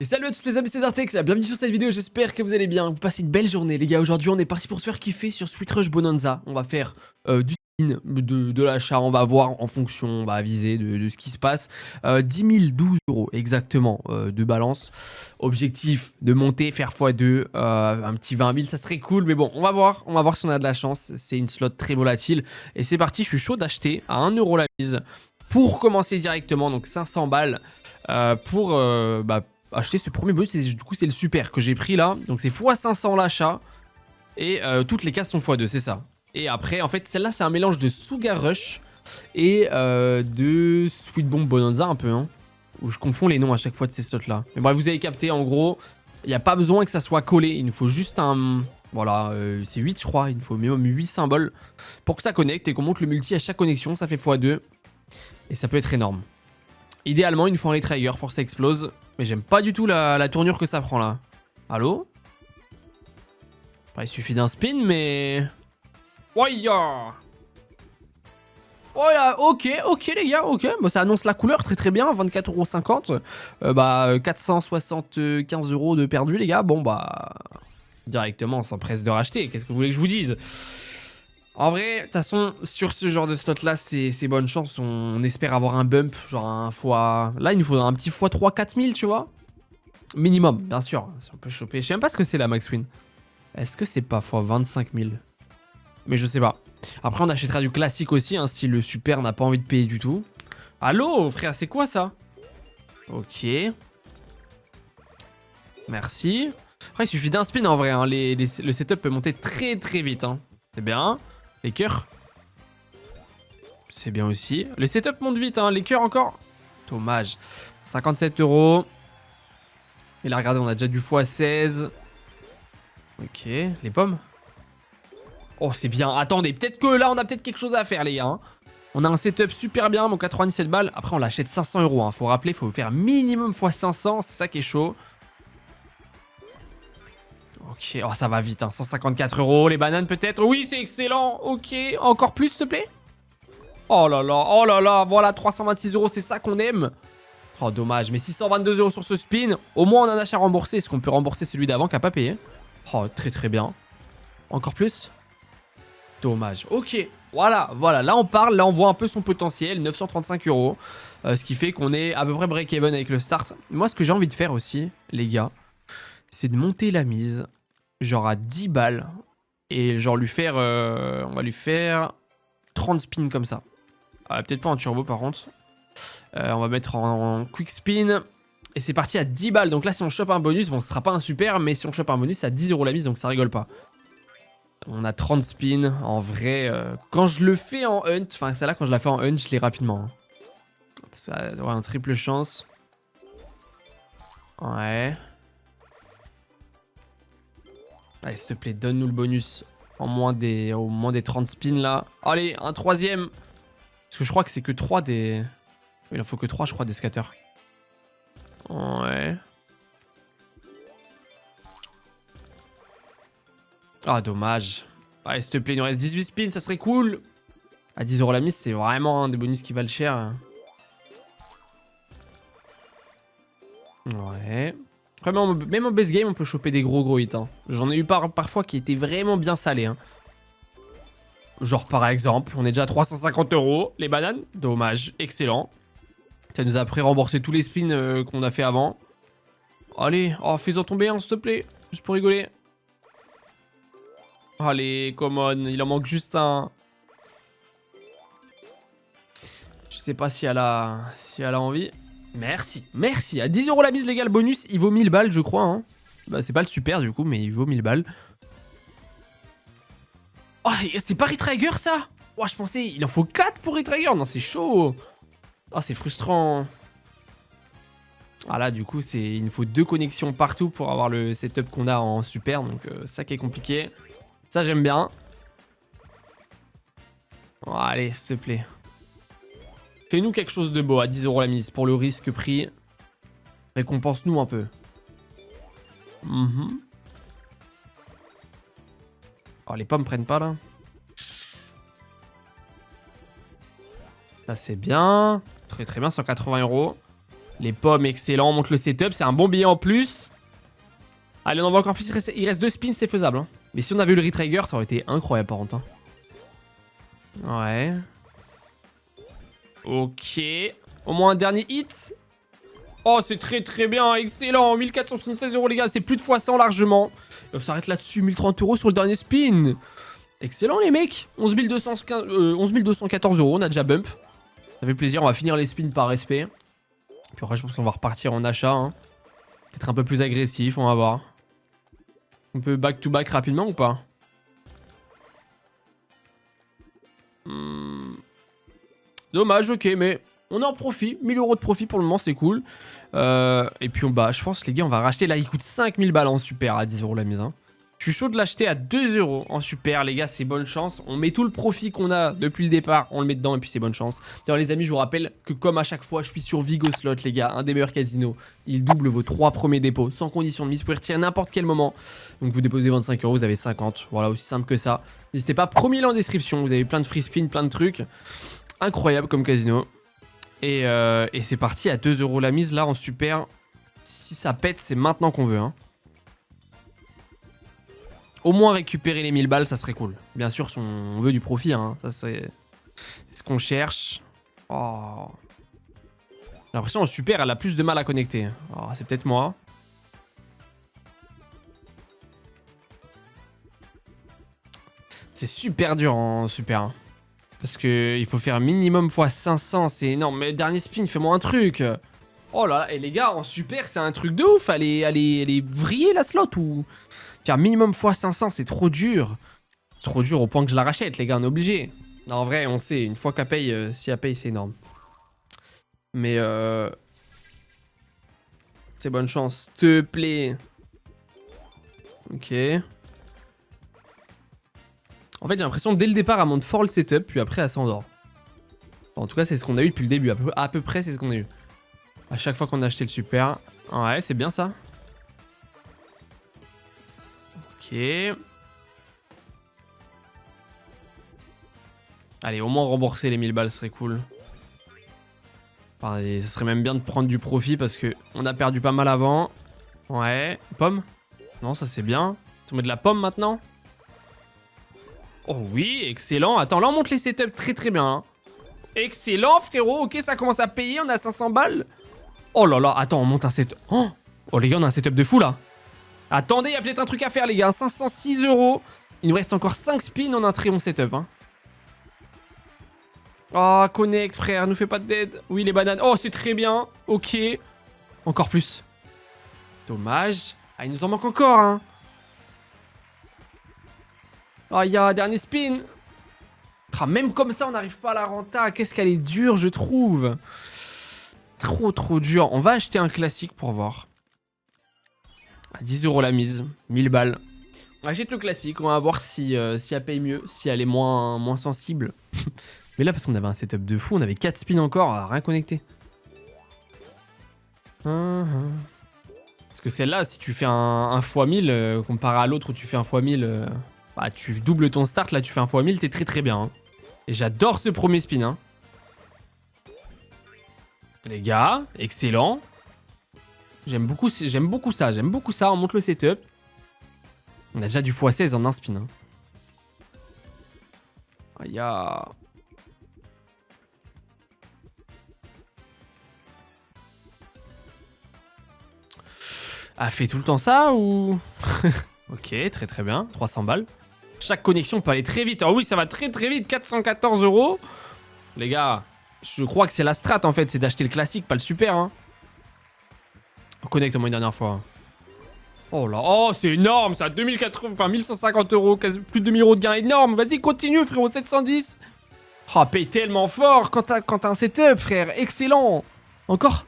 Et salut à tous les amis, c'est Zartex, bienvenue sur cette vidéo, j'espère que vous allez bien, vous passez une belle journée les gars. Aujourd'hui on est parti pour se faire kiffer sur Sweet Rush Bonanza. On va faire du spin, de l'achat, on va voir en fonction, on va aviser de ce qui se passe. 10 012 euros exactement de balance. Objectif de monter, faire x2, un petit 20 000, ça serait cool. Mais bon, on va voir si on a de la chance. C'est une slot très volatile. Et c'est parti, je suis chaud d'acheter à 1 euro la mise pour commencer directement, donc 500 balles pour... acheter ce premier bonus. Du coup c'est le super que j'ai pris là, donc c'est x500 l'achat et toutes les cases sont x2, c'est ça. Et après en fait celle-là c'est un mélange de Sugar Rush et de Sweet Bomb Bonanza un peu hein, où je confonds les noms à chaque fois de ces slots là, mais bref vous avez capté. En gros il n'y a pas besoin que ça soit collé, il nous faut juste un... Voilà, c'est 8 je crois, il nous faut minimum 8 symboles pour que ça connecte et qu'on monte le multi à chaque connexion, ça fait x2 et ça peut être énorme. Idéalement, il nous faut un retrigger pour que ça explose. Mais j'aime pas du tout la tournure que ça prend là. Allô? Il suffit d'un spin, mais... Oh là, ok les gars, ok. Bon, ça annonce la couleur très bien, 24,50 €. 475 € de perdu les gars. Bon bah... Directement, on s'empresse de racheter. Qu'est-ce que vous voulez que je vous dise? En vrai, de toute façon, sur ce genre de slot là, c'est bonne chance. On espère avoir un bump, genre un fois... Là, il nous faudra un petit x3 4000, tu vois. Minimum, bien sûr. Si on peut choper. Je sais même pas ce que c'est la max win. Est-ce que c'est pas x 25 000? Mais je sais pas. Après, on achètera du classique aussi, hein, si le super n'a pas envie de payer du tout. Allô, frère, c'est quoi ça? Ok. Merci. Après, il suffit d'un spin en vrai. Hein. Le setup peut monter très très vite. Hein. C'est bien. Les cœurs. C'est bien aussi. Le setup monte vite. Hein. Les cœurs encore. Dommage. 57 €. Et là, regardez, on a déjà du x16. Ok. Les pommes. Oh, c'est bien. Attendez, peut-être que là, on a peut-être quelque chose à faire, les gars. Hein. On a un setup super bien, mon 97 balles. Après, on l'achète 500 €. Hein. Faut rappeler, faut faire minimum x500. C'est ça qui est chaud. Ok, oh, ça va vite, hein. 154 €, les bananes peut-être. Oui, c'est excellent. Ok, encore plus, s'il te plaît. Oh là là, voilà, 326 €, c'est ça qu'on aime. Oh, dommage, mais 622 € sur ce spin. Au moins, on a un achat remboursé. Est-ce qu'on peut rembourser celui d'avant qui n'a pas payé? Oh, très très bien. Encore plus? Dommage. Ok, voilà, là on parle, là on voit un peu son potentiel, 935 €. Ce qui fait qu'on est à peu près break-even avec le start. Moi, ce que j'ai envie de faire aussi, les gars, c'est de monter la mise, genre à 10 balles, et genre lui faire, on va lui faire 30 spins comme ça. Peut-être pas en turbo par contre. On va mettre en quick spin, et c'est parti à 10 balles. Donc là, si on chope un bonus, bon, ce sera pas un super, mais si on chope un bonus, c'est à 10 € la mise, donc ça rigole pas. On a 30 spins, en vrai, quand je le fais en hunt, enfin celle-là, quand je la fais en hunt, je l'ai rapidement. Hein. Parce que, ouais, un triple chance. Ouais. Allez, s'il te plaît, donne-nous le bonus au moins des 30 spins là. Allez, un troisième. Parce que je crois que c'est que 3 des... Il en faut que 3, je crois, des scatters. Ouais. Ah, dommage. Allez, s'il te plaît, il nous reste 18 spins, ça serait cool. À 10 € la mise, c'est vraiment un des bonus qui valent cher. Ouais. Après, même en base game, on peut choper des gros hits. Hein. J'en ai eu parfois qui étaient vraiment bien salés. Hein. Genre, par exemple, on est déjà à 350 €. Les bananes, dommage, excellent. Ça nous a pré-remboursé tous les spins qu'on a fait avant. Allez, oh, fais-en tomber un, s'il te plaît. Juste pour rigoler. Allez, come on, il en manque juste un. Je sais pas si elle a envie. Merci, merci. À 10 € la mise, les gars, le bonus, il vaut 1000 balles, je crois. Hein. Bah, c'est pas le super, du coup, mais il vaut 1000 balles. Oh, c'est pas Retrigger, ça? Oh, je pensais, il en faut 4 pour Retrigger. Non, c'est chaud. Oh, c'est frustrant. Ah là, du coup, il nous faut 2 connexions partout pour avoir le setup qu'on a en super. Donc, ça qui est compliqué. Ça, j'aime bien. Oh, allez, s'il te plaît. Fais-nous quelque chose de beau à 10 € la mise pour le risque pris. Récompense-nous un peu. Oh, les pommes prennent pas là. Ça c'est bien. Très très bien, 180 €. Les pommes, excellent. On monte le setup. C'est un bon billet en plus. Allez, on en va encore plus. Il reste 2 spins, c'est faisable. Hein. Mais si on avait eu le Retrigger, ça aurait été incroyable par contre. Hein. Ouais. Ok. Au moins un dernier hit. Oh, c'est très très bien. Excellent. 1476 € les gars. C'est plus de x100 largement. Et on s'arrête là-dessus. 1030 € sur le dernier spin. Excellent les mecs. 11 214 €. On a déjà bump. Ça fait plaisir. On va finir les spins par respect. Puis après, je pense qu'on va repartir en achat. Hein. Peut-être un peu plus agressif. On va voir. On peut back to back rapidement ou pas? Dommage, ok, mais on est en profit. 1000 € de profit pour le moment, c'est cool. Et puis, je pense, les gars, on va racheter. Là, il coûte 5000 balles en super à 10 € la mise. Hein. Je suis chaud de l'acheter à 2 € en super, les gars, c'est bonne chance. On met tout le profit qu'on a depuis le départ, on le met dedans et puis c'est bonne chance. D'ailleurs, les amis, je vous rappelle que comme à chaque fois, je suis sur Vigo Slot, les gars, un des meilleurs casinos. Il double vos 3 premiers dépôts sans condition de mise. Vous pouvez retirer n'importe quel moment. Donc, vous déposez 25 €, vous avez 50. Voilà, aussi simple que ça. N'hésitez pas, premier lien en description. Vous avez plein de free spin, plein de trucs. Incroyable comme casino. Et c'est parti à 2 € la mise là en super. Si ça pète, c'est maintenant qu'on veut. Hein. Au moins récupérer les 1000 balles, ça serait cool. Bien sûr, si on veut du profit, hein, ça c'est ce qu'on cherche. Oh. J'ai l'impression en super, elle a plus de mal à connecter. Oh, c'est peut-être moi. C'est super dur en super. Hein. Parce qu'il faut faire minimum x 500, c'est énorme. Mais dernier spin, fais-moi un truc. Oh là là, et les gars, en super, c'est un truc de ouf. Allez vriller la slot ou... Faire minimum x 500, c'est trop dur. C'est trop dur au point que je la rachète, les gars, on est obligé. Non, en vrai, on sait, une fois qu'elle paye, si elle paye, c'est énorme. Mais c'est bonne chance, s'il te plaît. Ok. En fait, j'ai l'impression dès le départ, elle monte fort le setup, puis après, elle s'endort. En tout cas, c'est ce qu'on a eu depuis le début. À peu près, c'est ce qu'on a eu. À chaque fois qu'on a acheté le super. Ouais, c'est bien ça. Ok. Allez, au moins rembourser les 1000 balles, ce serait cool. Enfin, ce serait même bien de prendre du profit parce que on a perdu pas mal avant. Ouais. Pomme? Non, ça c'est bien. On met de la pomme maintenant. Oh oui, excellent. Attends, là on monte les setups très très bien. Hein. Excellent, frérot. Ok, ça commence à payer. On a 500 balles. Oh là là, attends, on monte un setup. Oh les gars, on a un setup de fou là. Attendez, il y a peut-être un truc à faire, les gars. 506 €. Il nous reste encore 5 spins. On a un très bon setup. Hein. Oh, connect, frère. Nous fais pas de dead. Oui, les bananes. Oh, c'est très bien. Ok. Encore plus. Dommage. Ah, il nous en manque encore. Hein. Oh, il y a un dernier spin. Ah, même comme ça, on n'arrive pas à la renta. Qu'est-ce qu'elle est dure, je trouve. Trop dur. On va acheter un classique pour voir. À 10 € la mise, 1000 balles. On achète le classique, on va voir si elle paye mieux, si elle est moins sensible. Mais là, parce qu'on avait un setup de fou, on avait 4 spins encore, à rien connecter. Parce que celle-là, si tu fais un x1000, comparé à l'autre où tu fais un x1000, bah, tu doubles ton start, là tu fais un x1000, t'es très bien. Hein. Et j'adore ce premier spin. Hein. Les gars, excellent. J'aime beaucoup ça, on monte le setup. On a déjà du x16 en un spin. Hein. Aïe. Ah, fait tout le temps ça ou... Ok, très bien. 300 balles. Chaque connexion peut aller très vite. Oh oui, ça va très vite. 414 €. Les gars, je crois que c'est la strat en fait. C'est d'acheter le classique, pas le super. Hein. Connecte-moi une dernière fois. Oh là, oh c'est énorme ça, 2080, enfin 1150 €, plus de 2000 € de gain, énorme. Vas-y, continue frérot, 710. Oh, paye tellement fort quand t'as un setup frère, excellent. Encore.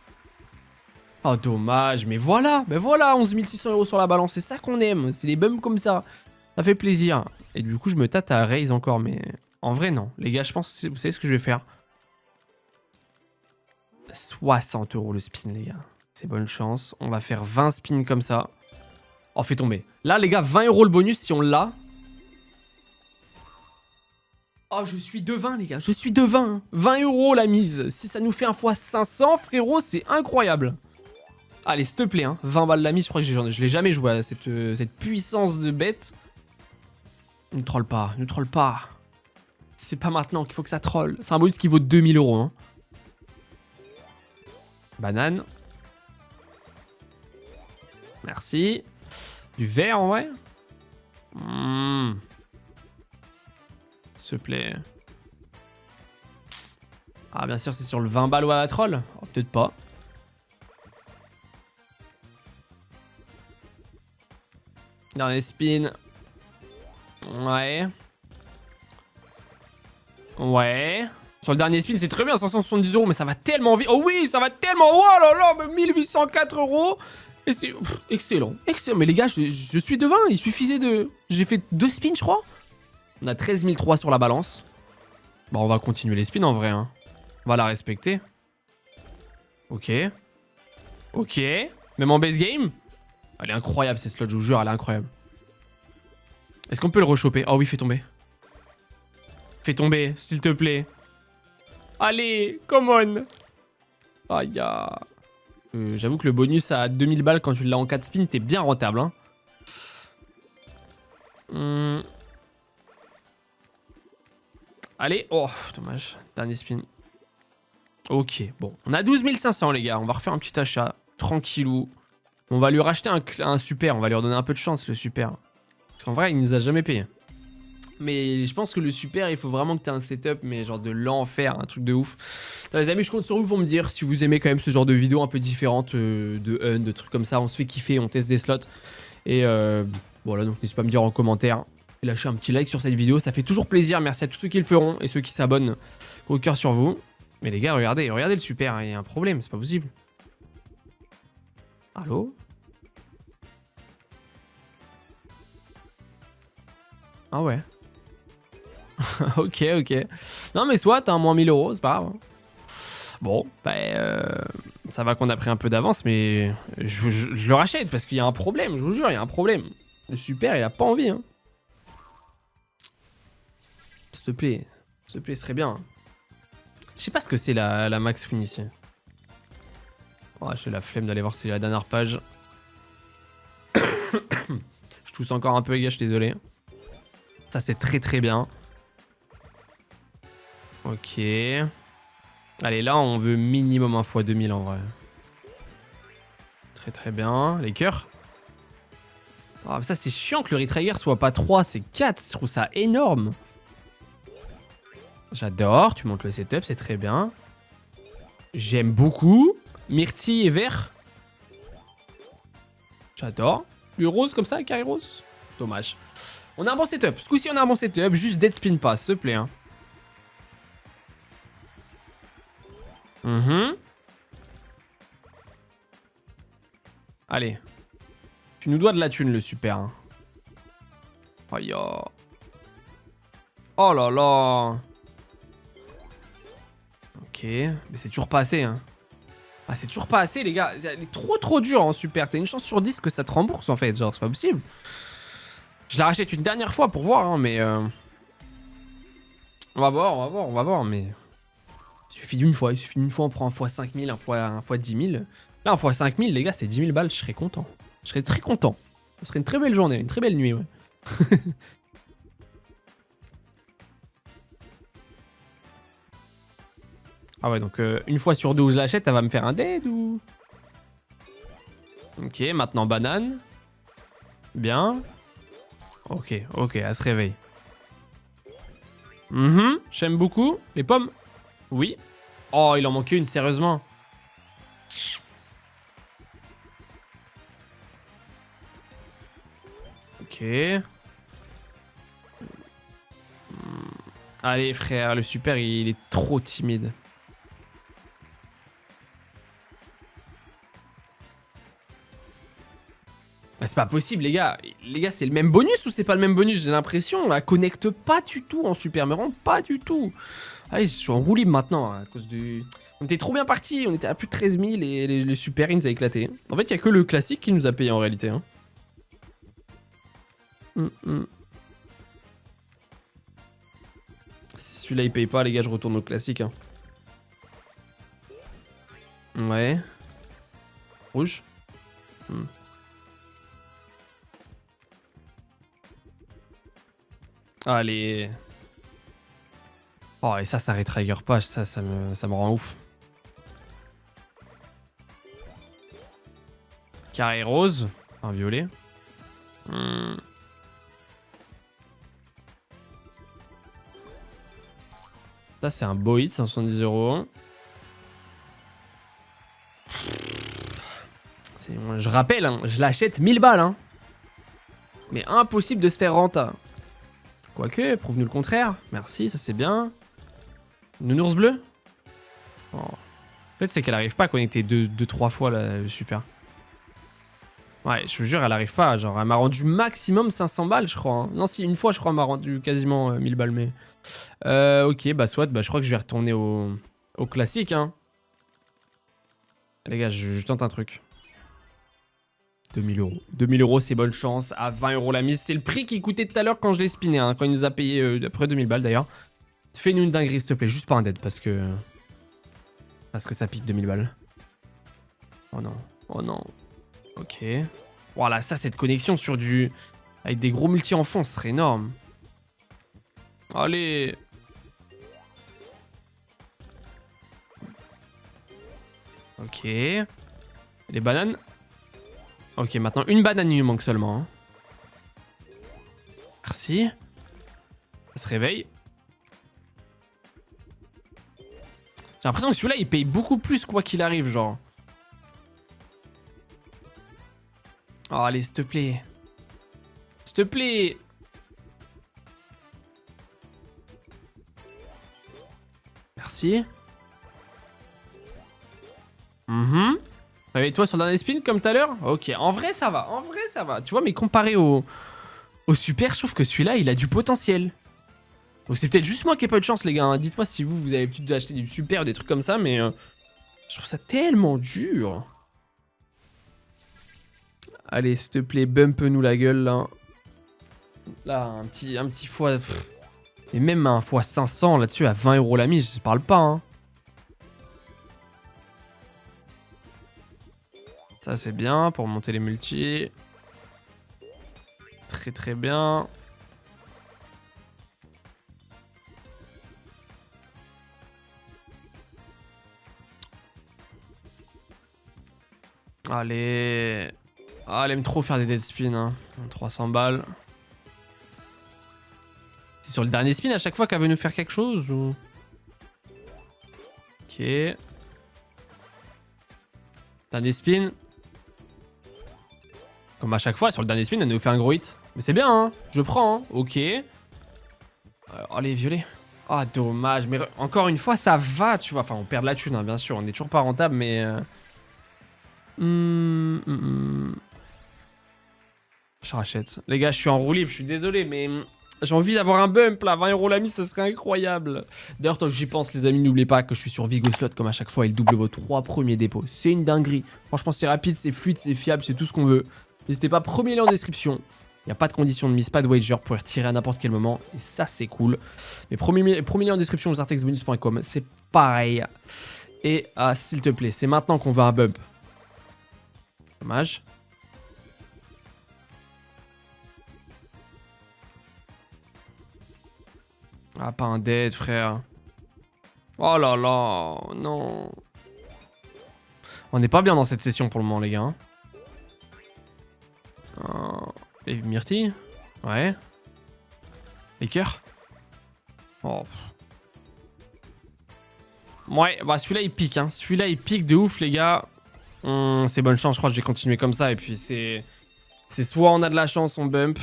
Oh dommage, mais voilà, 11 600 € sur la balance, c'est ça qu'on aime, c'est les bums comme ça. Ça fait plaisir. Et du coup, je me tâte à raise encore, mais en vrai non. Les gars, je pense, vous savez ce que je vais faire. 60 € le spin les gars. C'est bonne chance. On va faire 20 spins comme ça. Oh, fait tomber. Là, les gars, 20 € le bonus si on l'a. Oh, je suis de 20, les gars. Je suis de 20. 20 € la mise. Si ça nous fait un fois 500, frérot, c'est incroyable. Allez, s'il te plaît, hein. 20 balles la mise. Je crois que je l'ai jamais joué à cette puissance de bête. Ne troll pas, ne troll pas. C'est pas maintenant qu'il faut que ça troll. C'est un bonus qui vaut 2000 €. Hein. Banane. Merci. Du vert en vrai. S'il te plaît. Ah, bien sûr, c'est sur le 20 balles ou à la troll. Oh, peut-être pas. Dernier spin. Ouais. Ouais. Sur le dernier spin, c'est très bien, 570 €, mais ça va tellement vite. Oh oui, ça va tellement. Oh là là, mais 1804 €. Et c'est excellent. Excellent. Mais les gars, je suis devant. Il suffisait de. J'ai fait 2 spins, je crois. On a 13 003 sur la balance. Bon, on va continuer les spins en vrai. Hein. On va la respecter. Ok. Ok. Même en base game. Elle est incroyable, ces slots, je vous jure, elle est incroyable. Est-ce qu'on peut le rechoper? Oh oui, fais tomber. Fais tomber, s'il te plaît. Allez, come on. Aïe, j'avoue que le bonus à 2000 balles quand tu l'as en 4 spins, t'es bien rentable. Hein. Allez, oh, dommage. Dernier spin. Ok, bon. On a 12 500, les gars. On va refaire un petit achat. Tranquillou. On va lui racheter un super. On va lui redonner un peu de chance, le super. Parce qu'en vrai, il nous a jamais payé. Mais je pense que le super, il faut vraiment que tu aies un setup, mais genre de l'enfer, un truc de ouf. Alors, les amis, je compte sur vous pour me dire si vous aimez quand même ce genre de vidéos un peu différentes de Hunt, de trucs comme ça. On se fait kiffer, on teste des slots. Et voilà, donc n'hésitez pas à me dire en commentaire. Et lâcher un petit like sur cette vidéo, ça fait toujours plaisir. Merci à tous ceux qui le feront et ceux qui s'abonnent. Gros cœur sur vous. Mais les gars, regardez le super, hein, il y a un problème, c'est pas possible. Allô? Ah ouais. Ok. Non mais soit t'as un moins 1000 €, c'est pas grave. Bon, bah ça va qu'on a pris un peu d'avance, mais je le rachète parce qu'il y a un problème, je vous jure, il y a un problème. Le super, il a pas envie. Hein. S'il te plaît, ce serait bien. Je sais pas ce que c'est la max win ici. Oh, j'ai la flemme d'aller voir si c'est la dernière page. Je tousse encore un peu les gars, je suis désolé. Ça c'est très bien. Ok. Allez, là on veut minimum 1 x 2000 en vrai. Très bien. Les cœurs. Oh, ça c'est chiant que le retrigger soit pas 3, c'est 4. Je trouve ça énorme. J'adore, tu montes le setup, c'est très bien. J'aime beaucoup. Myrtille et vert. J'adore. Le rose comme ça, carré rose. Dommage. On a un bon setup. Ce coup-ci, on a un bon setup. Juste dead spin pass, s'il te plaît. Hein. Allez. Tu nous dois de la thune, le super. Hein. Aïe. Oh là là. Ok. Mais c'est toujours pas assez. Hein. Ah, c'est toujours pas assez, les gars. Elle est trop dure en super. T'as une chance sur 10 que ça te rembourse, en fait. Genre, c'est pas possible. Je la rachète une dernière fois pour voir, hein, mais... On va voir, mais... Il suffit d'une fois, on prend 1 x 5000, 1 x 10 000. Là, 1 x 5000, les gars, c'est 10 000 balles, je serais content. Je serais très content. Ce serait une très belle journée, une très belle nuit, ouais. Ah ouais, donc une fois sur deux où je l'achète, elle va me faire un dead ou... Ok, maintenant banane. Bien. Ok, elle se réveille. J'aime beaucoup. Les pommes. Oui. Oh, il en manquait une, sérieusement. Ok. Allez, frère, le super, il est trop timide. Bah, c'est pas possible, les gars. Les gars, c'est le même bonus ou c'est pas le même bonus? J'ai l'impression. Elle connecte pas du tout en super, mais vraiment pas du tout. Ah, je suis en roue libre maintenant à cause du... On était trop bien parti, on était à plus de 13 000 et les super, ils nous a éclaté. En fait, il y a que le classique qui nous a payé en réalité. Hein. Si celui-là il paye pas, les gars, je retourne au classique. Hein. Ouais. Rouge. Allez. Oh, et ça retrigger pas, ça me rend ouf. Carré rose. Un violet. Ça, c'est un beau hit, 170 €. Je rappelle, hein, je l'achète 1000 balles. Hein. Mais impossible de se faire renta. Quoique, prouve-nous le contraire. Merci, ça c'est bien. Nounours bleu. Oh. En fait, c'est qu'elle arrive pas à connecter 2-3 fois là, super. Ouais, je vous jure, elle arrive pas. Genre, elle m'a rendu maximum 500 balles, je crois. Hein. Non, si, une fois, je crois, elle m'a rendu quasiment 1000 balles. Mais. Ok, bah, soit, bah, je crois que je vais retourner au classique. Hein. Les gars, je tente un truc. 2000 €. 2000 €, c'est bonne chance. À 20 € la mise. C'est le prix qui coûtait tout à l'heure quand je l'ai spiné. Hein, quand il nous a payé après 2000 balles d'ailleurs. Fais-nous une dinguerie, s'il te plaît. Juste pas un dead parce que. Parce que ça pique 2000 balles. Oh non. Oh non. Ok. Voilà, ça, cette connexion sur du. Avec des gros multi en fond, ce serait énorme. Allez. Ok. Les bananes. Ok, maintenant une banane il nous manque seulement. Hein. Merci. Ça se réveille. J'ai l'impression que celui-là il paye beaucoup plus quoi qu'il arrive, genre. Oh, allez, s'il te plaît. S'il te plaît. Merci. Réveille-toi sur le dernier spin comme tout à l'heure. Ok, en vrai ça va, en vrai ça va. Tu vois, mais comparé au super, je trouve que celui-là il a du potentiel. Bon, c'est peut-être juste moi qui ai pas eu de chance, les gars. Hein. Dites-moi si vous avez l'habitude d'acheter du super ou des trucs comme ça, mais je trouve ça tellement dur. Allez, s'il te plaît, bump-nous la gueule là. Là, un petit fois. Et même un fois 500 là-dessus à 20 € la mise, je parle pas. Hein. Ça, c'est bien pour monter les multis. Très très bien. Allez. Ah, elle aime trop faire des dead spins. Hein. 300 balles. C'est sur le dernier spin à chaque fois qu'elle veut nous faire quelque chose ou... Ok. Dernier spin. Comme à chaque fois, sur le dernier spin, elle nous fait un gros hit. Mais c'est bien, hein. Je prends, hein. Ok. Allez, violet. Ah, dommage. Mais encore une fois, ça va, tu vois. Enfin, on perd de la thune, hein, bien sûr. On est toujours pas rentable, mais... Je rachète. Les gars, je suis en roue libre, je suis désolé, mais... J'ai envie d'avoir un bump, là. 20 € la mise, ça serait incroyable. D'ailleurs, tant que j'y pense, les amis, n'oubliez pas que je suis sur Vigoslot, comme à chaque fois. Il double vos 3 premiers dépôts. C'est une dinguerie. Franchement, c'est rapide, c'est fluide, c'est fiable, c'est tout ce qu'on veut. N'hésitez pas, premier lien en description. Il n'y a pas de condition de mise, pas de wager, pour y retirer à n'importe quel moment. Et ça, c'est cool. Mais premier lien en description, zartexbonus.com, c'est pareil. Et s'il te plaît, c'est maintenant qu'on veut un bump. Dommage. Ah, pas un dead, frère. Oh là là, non. On n'est pas bien dans cette session pour le moment, les gars. Les myrtilles. Ouais. Les cœurs. Oh. Ouais, bah celui-là il pique, hein. Celui-là il pique de ouf, les gars. C'est bonne chance, je crois que je vais continuer comme ça. Et puis c'est soit on a de la chance, on bump.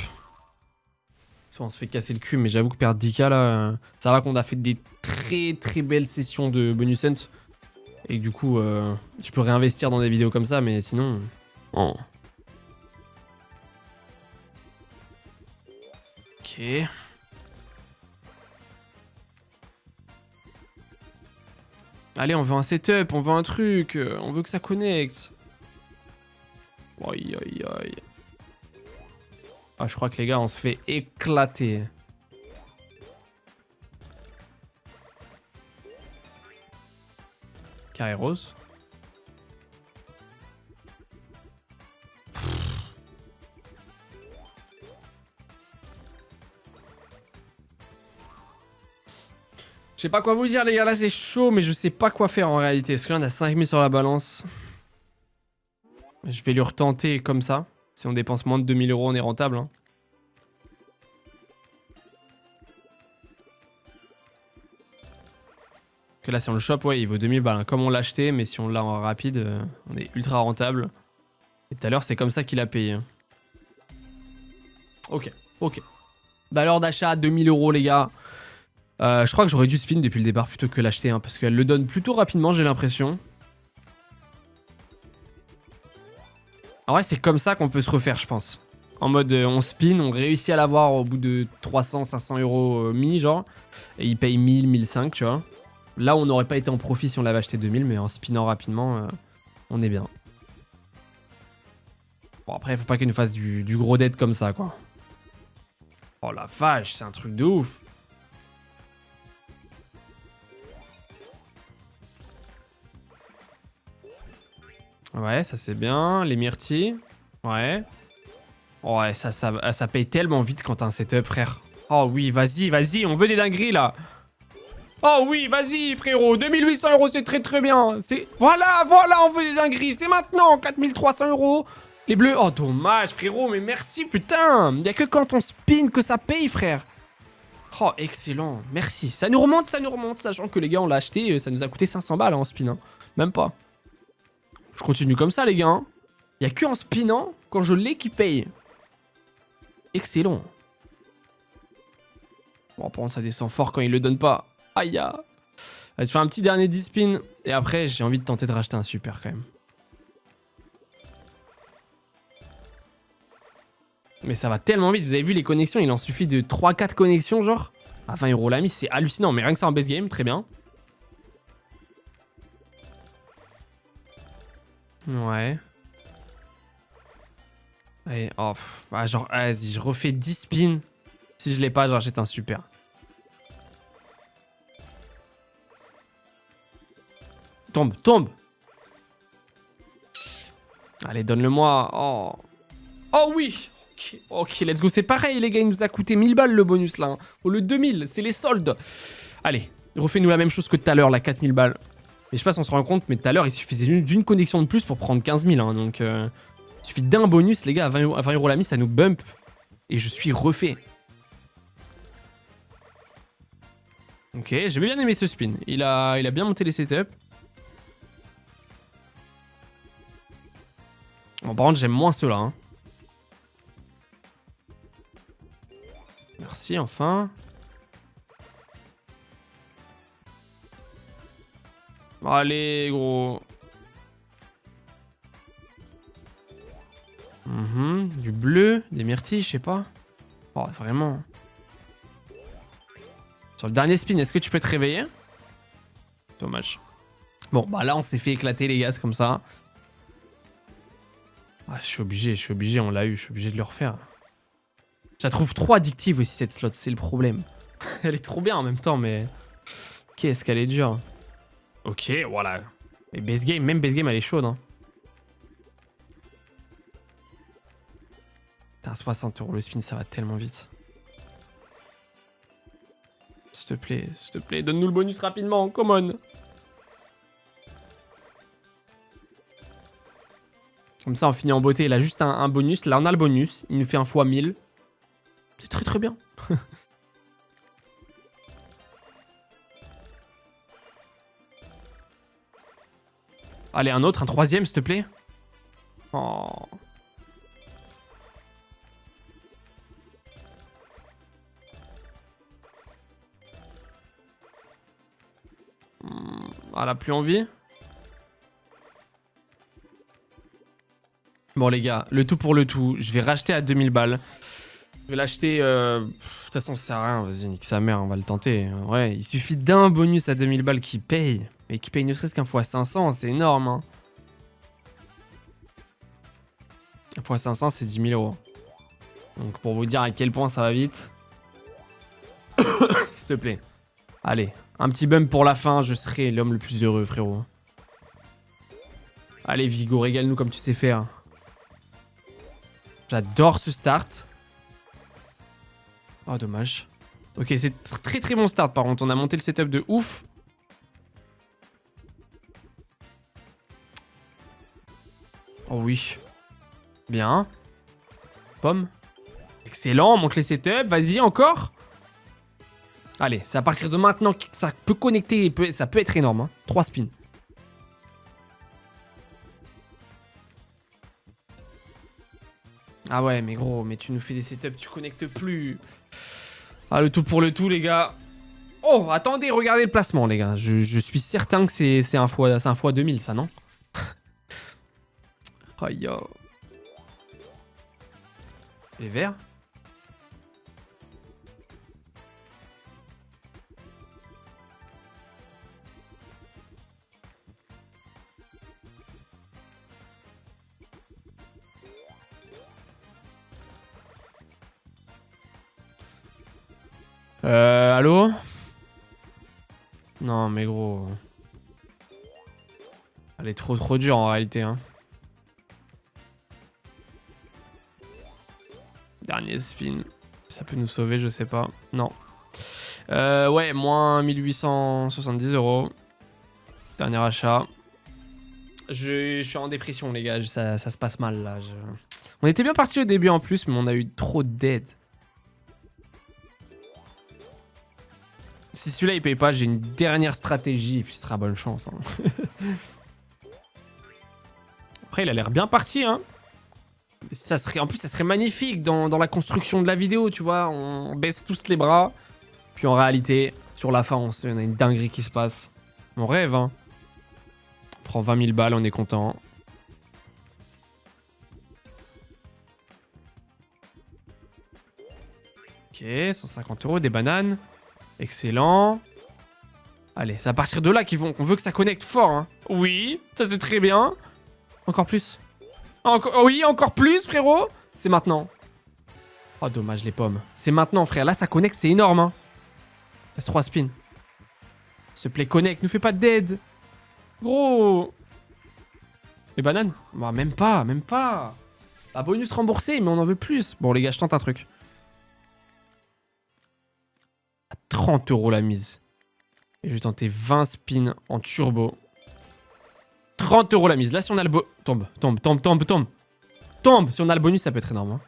Soit on se fait casser le cul, mais j'avoue que perdre 10k là, ça va qu'on a fait des très très belles sessions de bonus hunt. Et que du coup, je peux réinvestir dans des vidéos comme ça, mais sinon... Oh. Ok. Allez, on veut un setup, on veut un truc, on veut que ça connecte. Aïe aïe aïe. Ah, je crois que les gars, on se fait éclater. Carré rose. Je sais pas quoi vous dire les gars, là c'est chaud, mais je sais pas quoi faire en réalité. Parce que là on a 5000 sur la balance. Je vais lui retenter comme ça. Si on dépense moins de 2000 euros, on est rentable. Hein. Que là si on le chope, ouais il vaut 2000 balles. Hein. Comme on l'a acheté, mais si on l'a en rapide, on est ultra rentable. Et tout à l'heure c'est comme ça qu'il a payé. Hein. Ok, ok. Valeur d'achat 2000 euros les gars. Je crois que j'aurais dû spin depuis le départ plutôt que l'acheter, hein, parce qu'elle le donne plutôt rapidement, j'ai l'impression. En vrai, c'est comme ça qu'on peut se refaire, je pense. En mode, on spin, on réussit à l'avoir au bout de 300, 500 euros mis, genre. Et il paye 1000, 1005, tu vois. Là, on n'aurait pas été en profit si on l'avait acheté 2000, mais en spinant rapidement, on est bien. Bon, après, il faut pas qu'il nous fasse du gros dead comme ça, quoi. Oh la vache, c'est un truc de ouf. Ouais, ça c'est bien. Les myrtilles. Ouais. Ouais, ça paye tellement vite quand t'as un setup, frère. Oh oui, vas-y, vas-y, on veut des dingueries, là. Oh oui, vas-y, frérot. 2800 euros, c'est très très bien. Voilà, voilà, on veut des dingueries. C'est maintenant, 4300 euros. Les bleus. Oh, dommage, frérot, mais merci, putain. Y'a que quand on spin que ça paye, frère. Oh, excellent. Merci. Ça nous remonte, sachant que les gars, on l'a acheté, ça nous a coûté 500 balles en spin. Hein. Même pas. Je continue comme ça, les gars. Hein. Il n'y a que en spinant, quand je l'ai, qui paye. Excellent. Bon, par contre, ça descend fort quand il le donne pas. Aïe. Allez, je fais un petit dernier 10 spins. Et après, j'ai envie de tenter de racheter un super, quand même. Mais ça va tellement vite. Vous avez vu les connexions, il en suffit de 3-4 connexions, genre. À 20 euros la mise, c'est hallucinant. Mais rien que ça en base game, très bien. Ouais. Allez, oh, genre, vas-y, je refais 10 spins. Si je l'ai pas, j'achète un super. Tombe, tombe. Allez, donne-le-moi. Oh. Oh oui. Ok, let's go. C'est pareil, les gars, il nous a coûté 1000 balles le bonus, là. Hein. Au lieu de 2000, c'est les soldes. Allez, refais-nous la même chose que tout à l'heure, là, 4000 balles. Et je sais pas si on se rend compte, mais tout à l'heure, il suffisait d'une connexion de plus pour prendre 15 000. Hein, donc, il suffit d'un bonus, les gars, à 20 euros la mise, ça nous bump. Et je suis refait. Ok, j'ai bien aimé ce spin. Il a bien monté les setups. Bon, par contre, j'aime moins ceux-là. Hein. Merci, enfin. Allez, gros. Du bleu, des myrtilles, je sais pas. Oh, vraiment. Sur le dernier spin, est-ce que tu peux te réveiller? Dommage. Bon, bah là, on s'est fait éclater, les gars, c'est comme ça. Ah, je suis obligé, on l'a eu, je suis obligé de le refaire. Je la trouve trop addictive aussi, cette slot, c'est le problème. Elle est trop bien en même temps, mais... Qu'est-ce qu'elle est dure. Ok, voilà. Mais base game, même base game, elle est chaude. Hein. Putain, 60 euros le spin, ça va tellement vite. S'il te plaît, donne-nous le bonus rapidement, come on. Comme ça, on finit en beauté. Il a juste un bonus. Là, on a le bonus. Il nous fait un x 1000. C'est très très bien. Allez, un autre, un troisième, s'il te plaît. Oh. Elle a plus envie. Bon les gars, le tout pour le tout. Je vais racheter à 2000 balles. Je vais l'acheter... De toute façon, ça sert à rien. Vas-y, nique sa mère, on va le tenter. Ouais, il suffit d'un bonus à 2000 balles qui paye. Mais qui paye ne serait-ce qu'un x 500, c'est énorme. Hein. Un x 500, c'est 10 000 euros. Donc pour vous dire à quel point ça va vite. S'il te plaît. Allez, un petit bump pour la fin, je serai l'homme le plus heureux, frérot. Allez, Vigo, régale-nous comme tu sais faire. J'adore ce start. Oh, dommage. Ok, c'est très très bon start par contre. On a monté le setup de ouf. Oh oui. Bien. Pomme. Excellent, on monte les setups. Vas-y, encore. Allez, c'est à partir de maintenant que ça peut connecter. Ça peut être énorme. Hein. 3 spins. Ah ouais, mais gros, mais tu nous fais des setups, tu connectes plus. Ah, le tout pour le tout, les gars. Oh, attendez, regardez le placement, les gars. Je suis certain que c'est un fois 2000, ça, non? Oh, yo. Les verts. Allô? Non, mais gros. Elle est trop dure en réalité, hein. Dernier spin. Ça peut nous sauver, je sais pas. Non. Ouais, moins 1870 €. Dernier achat. Je suis en dépression, les gars. Ça se passe mal, là. On était bien parti au début en plus, mais on a eu trop d'aide. Si celui-là il paye pas, j'ai une dernière stratégie et puis ce sera bonne chance. Hein. Après, il a l'air bien parti. Hein. En plus, ça serait magnifique dans la construction de la vidéo, tu vois. On baisse tous les bras. Puis en réalité, sur la fin, on a une dinguerie qui se passe. On rêve, hein. On prend 20 000 balles, on est content. Ok, 150 €, des bananes. Excellent. Allez, c'est à partir de là qu'on veut que ça connecte fort. Hein. Oui, ça c'est très bien. Encore plus. Oui, encore plus, frérot. C'est maintenant. Oh, dommage, les pommes. C'est maintenant, frère. Là, ça connecte, c'est énorme. Hein. Reste 3 spins. S'il te plaît, connecte. Nous fais pas d'aide. Gros. Les bananes? Bah, même pas, même pas. Bah, bonus remboursé, mais on en veut plus. Bon, les gars, je tente un truc. 30 € la mise. Et je vais tenter 20 spins en turbo. 30 € la mise. Là, si on a le tombe. Tombe. Si on a le bonus, ça peut être énorme. Hein.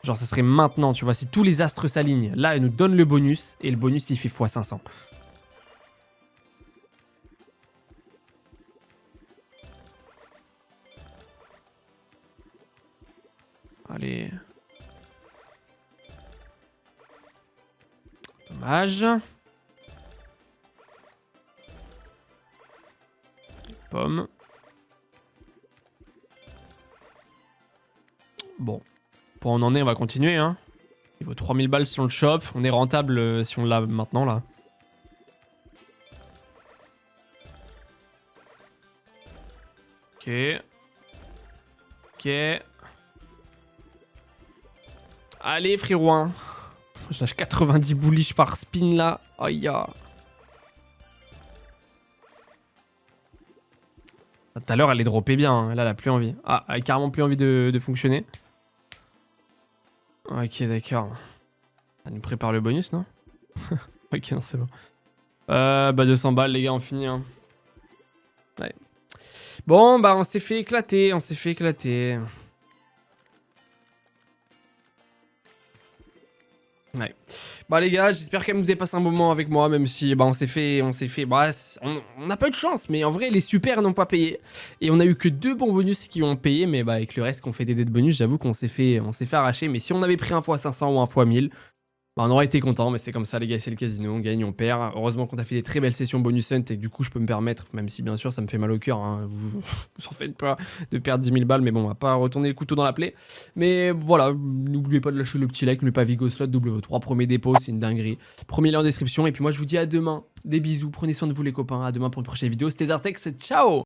Genre, ça serait maintenant, tu vois, si tous les astres s'alignent. Là, elle nous donne le bonus. Et le bonus, il fait x500. Allez. Dommage. Pomme. Bon. Pour en est, on va continuer. Hein. Il vaut 3000 balles si on le chope. On est rentable si on l'a maintenant, là. Ok. Ok. Allez, frérot. Hein. Je lâche 90 bullish par spin, là. Aïe. Tout à l'heure, elle est droppée bien. Hein. Là, elle a plus envie. Ah, elle a carrément plus envie de fonctionner. Ok, d'accord. Elle nous prépare le bonus, non? Ok, non, c'est bon. Bah, 200 balles, les gars, on finit. Hein. Ouais. Bon, bah, on s'est fait éclater. Ouais. Bah les gars, j'espère que vous avez passé un moment avec moi, même si bah on s'est fait, bah on n'a pas eu de chance, mais en vrai les super n'ont pas payé et on a eu que 2 bons bonus qui ont payé, mais bah avec le reste qu'on fait des dés de bonus, j'avoue qu'on s'est fait arracher, mais si on avait pris un x500 ou un x1000, bah on aurait été content, mais c'est comme ça les gars, c'est le casino, on gagne, on perd. Heureusement qu'on a fait des très belles sessions bonus hunt et que du coup je peux me permettre, même si bien sûr ça me fait mal au cœur, hein, vous en faites pas, de perdre 10 000 balles, mais bon on va pas retourner le couteau dans la plaie. Mais voilà, n'oubliez pas de lâcher le petit like, n'oubliez pas Vigo Slot, double vos 3 premiers dépôts, c'est une dinguerie. Premier lien en description, et puis moi je vous dis à demain, des bisous, prenez soin de vous les copains, à demain pour une prochaine vidéo, c'était Zartex, ciao.